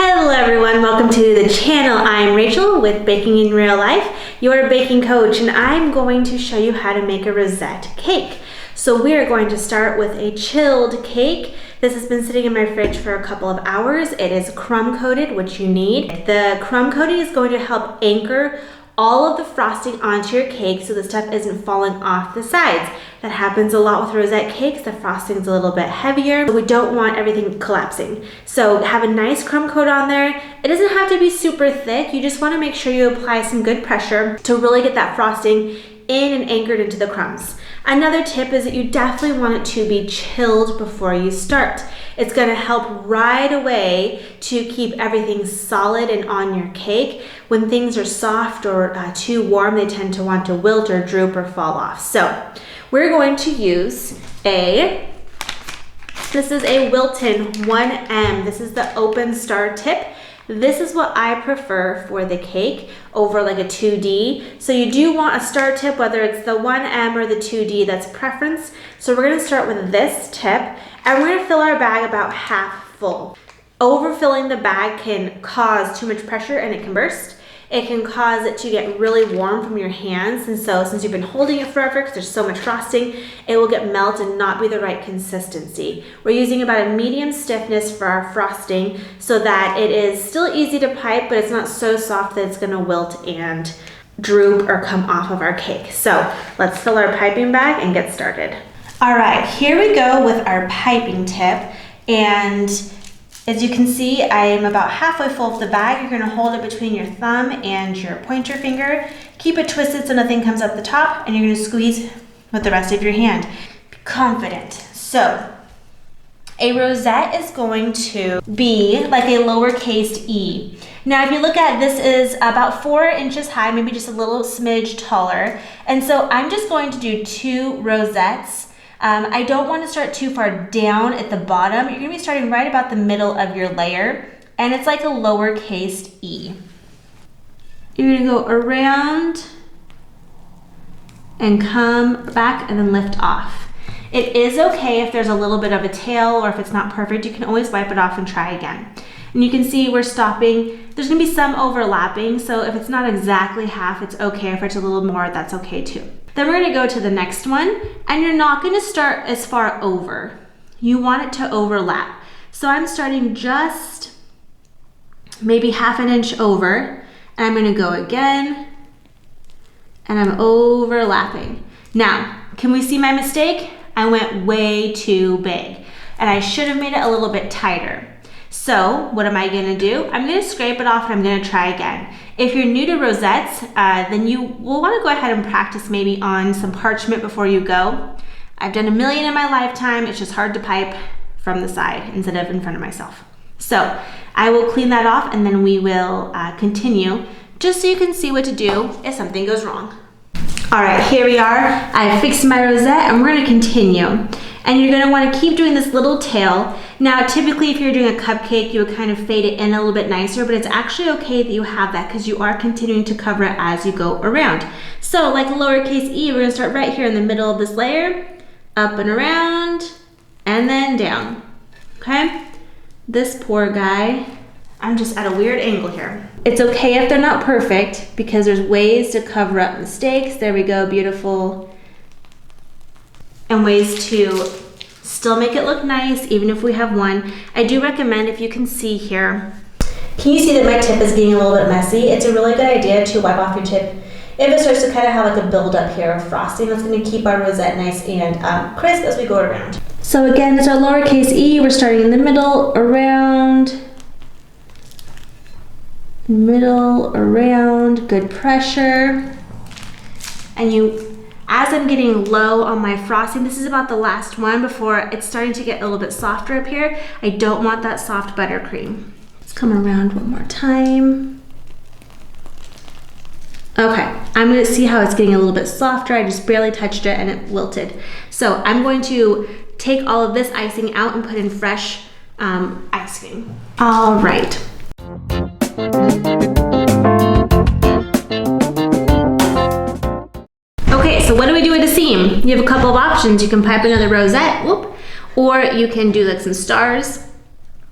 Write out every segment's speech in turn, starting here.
Hello everyone, welcome to the channel. I'm Rachel with Baking in Real Life, your baking coach, and I'm going to show you how to make a rosette cake. So we are going to start with a chilled cake. This has been sitting in my fridge for a couple of hours. It is crumb coated, which you need. The crumb coating is going to help anchor all of the frosting onto your cake so the stuff isn't falling off the sides. That happens a lot with rosette cakes. The frosting's a little bit heavier. We don't want everything collapsing. So have a nice crumb coat on there. It doesn't have to be super thick. You just want to make sure you apply some good pressure to really get that frosting in and anchored into the crumbs. Another tip is that you definitely want it to be chilled before you start. It's going to help right away to keep everything solid and on your cake. When things are soft or too warm, they tend to want to wilt or droop or fall off. So we're going to use this is a Wilton 1M. This is the open star tip. This is what I prefer for the cake over like a 2D. So you do want a star tip, whether it's the 1M or the 2D, that's preference. So we're gonna start with this tip, and we're gonna fill our bag about half full. Overfilling the bag can cause too much pressure and it can burst. It can cause it to get really warm from your hands, and so since you've been holding it forever because there's so much frosting, it will get melt and not be the right consistency. We're using about a medium stiffness for our frosting so that it is still easy to pipe, but it's not so soft that it's gonna wilt and droop or come off of our cake. So let's fill our piping bag and get started. All right, here we go with our piping tip, and as you can see, I am about halfway full of the bag. You're gonna hold it between your thumb and your pointer finger. Keep it twisted so nothing comes up the top, and you're gonna squeeze with the rest of your hand. Be confident. So, a rosette is going to be like a lowercase e. Now, if you look at this, is about 4 inches high, maybe just a little smidge taller. And so I'm just going to do 2 rosettes. I don't want to start too far down at the bottom. You're going to be starting right about the middle of your layer, and it's like a lowercase e. You're going to go around and come back and then lift off. It is okay if there's a little bit of a tail or if it's not perfect. You can always wipe it off and try again. And you can see we're stopping. There's going to be some overlapping, so if it's not exactly half, it's okay. If it's a little more, that's okay too. Then we're gonna go to the next one, and you're not gonna start as far over. You want it to overlap. So I'm starting just maybe half an inch over, and I'm gonna go again, and I'm overlapping. Now, can we see my mistake? I went way too big, and I should have made it a little bit tighter. So what am I gonna do? I'm gonna scrape it off and I'm gonna try again. If you're new to rosettes, then you will wanna go ahead and practice maybe on some parchment before you go. I've done a million in my lifetime. It's just hard to pipe from the side instead of in front of myself. So I will clean that off and then we will continue just so you can see what to do if something goes wrong. All right, here we are. I fixed my rosette and we're gonna continue. And you're gonna wanna keep doing this little tail. Now, typically if you're doing a cupcake, you would kind of fade it in a little bit nicer, but it's actually okay that you have that because you are continuing to cover it as you go around. So like a lowercase e, we're gonna start right here in the middle of this layer, up and around, and then down, okay? This poor guy, I'm just at a weird angle here. It's okay if they're not perfect because there's ways to cover up mistakes. There we go, beautiful. And ways to still make it look nice even if we have one. I do recommend, if you can see here, can you see that my tip is getting a little bit messy? It's a really good idea to wipe off your tip if it starts to kind of have like a buildup here of frosting. That's going to keep our rosette nice and crisp as we go around. So again, it's our lowercase e. We're starting in the middle, around, good pressure. And as I'm getting low on my frosting, this is about the last one before it's starting to get a little bit softer up here. I don't want that soft buttercream. Let's come around one more time. Okay, I'm gonna see how it's getting a little bit softer. I just barely touched it and it wilted. So I'm going to take all of this icing out and put in fresh icing. All right. Okay, so what do we do with the seam? You have a couple of options. You can pipe another rosette, whoop, or you can do like some stars.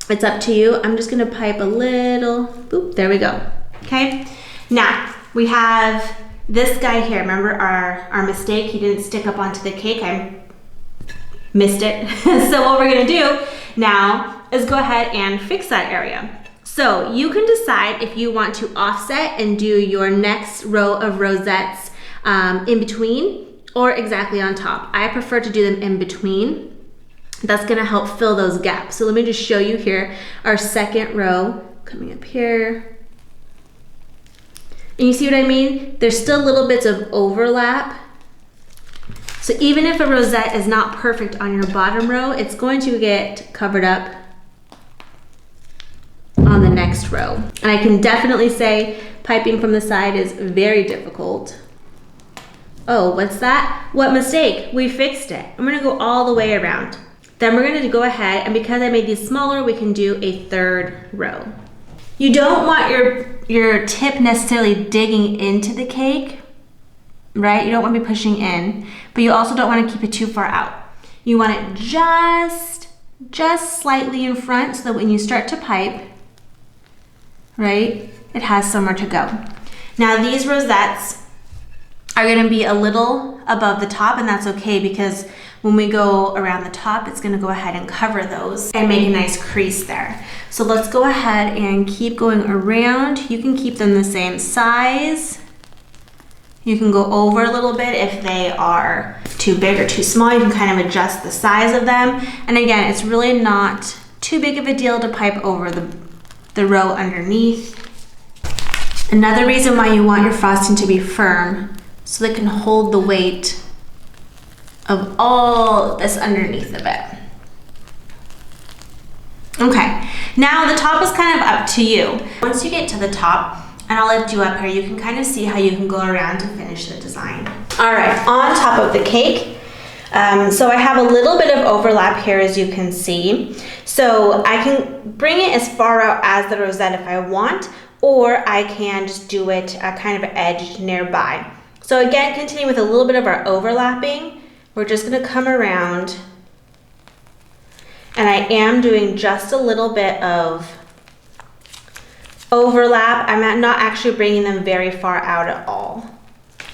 It's up to you. I'm just gonna pipe a little, boop, there we go. Okay, now we have this guy here. Remember our mistake? He didn't stick up onto the cake. I missed it. So what we're gonna do now is go ahead and fix that area. So you can decide if you want to offset and do your next row of rosettes in between or exactly on top. I prefer to do them in between. That's gonna help fill those gaps. So let me just show you here our second row coming up here. And you see what I mean? There's still little bits of overlap. So even if a rosette is not perfect on your bottom row, it's going to get covered up on the next row. And I can definitely say piping from the side is very difficult. Oh, what's that? What mistake? We fixed it. I'm gonna go all the way around. Then we're gonna go ahead, and because I made these smaller, we can do a third row. You don't want your tip necessarily digging into the cake, right? You don't want to be pushing in, but you also don't want to keep it too far out. You want it just slightly in front so that when you start to pipe, right, it has somewhere to go. Now these rosettes are going to be a little above the top, and that's okay because when we go around the top, it's going to go ahead and cover those and make a nice crease there. So let's go ahead and keep going around. You can keep them the same size. You can go over a little bit if they are too big or too small. You can kind of adjust the size of them. And again, it's really not too big of a deal to pipe over the row underneath. Another reason why you want your frosting to be firm so that it can hold the weight of all this underneath of it. Okay, now the top is kind of up to you. Once you get to the top, and I'll lift you up here, you can kind of see how you can go around to finish the design. All right, on top of the cake, so I have a little bit of overlap here, as you can see. So I can bring it as far out as the rosette if I want, or I can just do it kind of edged nearby. So again, continue with a little bit of our overlapping. We're just gonna come around, and I am doing just a little bit of overlap. I'm not actually bringing them very far out at all.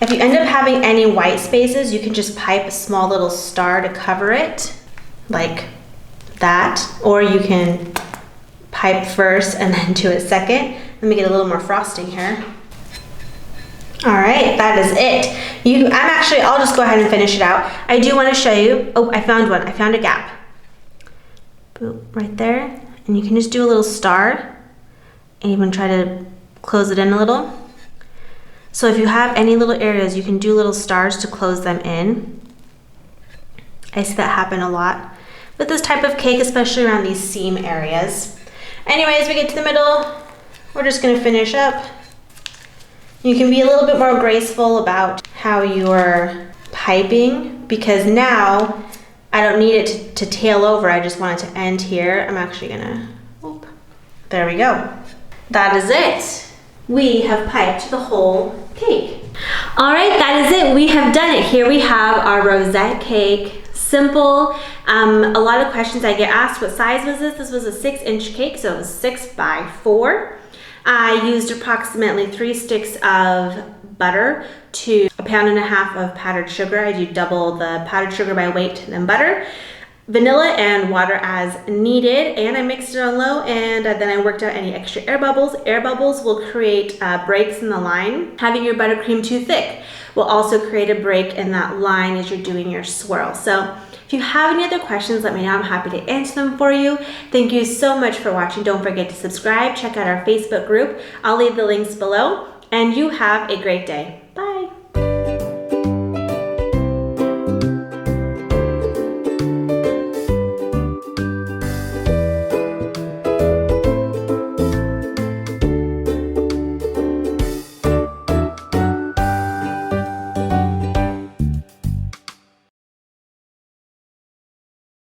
If you end up having any white spaces, you can just pipe a small little star to cover it, like that, or you can pipe first and then do it second. Let me get a little more frosting here. All right, that is it. I'll just go ahead and finish it out. I do want to show you, oh, I found one. I found a gap. Boop, right there. And you can just do a little star and even try to close it in a little. So if you have any little areas, you can do little stars to close them in. I see that happen a lot with this type of cake, especially around these seam areas. Anyways, we get to the middle. We're just gonna finish up. You can be a little bit more graceful about how you're piping, because now I don't need it to tail over. I just want it to end here. I'm actually gonna, whoop, there we go. That is it. We have piped the whole cake. All right, that is it. We have done it. Here we have our rosette cake. Simple. A lot of questions I get asked, what size was this? This was a 6-inch cake, so it was 6 by 4. I used approximately 3 sticks of butter to 1.5 pounds of powdered sugar. I do double the powdered sugar by weight than butter. Vanilla and water as needed, and I mixed it on low, and then I worked out any extra air bubbles. Air bubbles will create breaks in the line. Having your buttercream too thick will also create a break in that line as you're doing your swirl. So if you have any other questions, let me know. I'm happy to answer them for you. Thank you so much for watching. Don't forget to subscribe. Check out our Facebook group. I'll leave the links below, and you have a great day.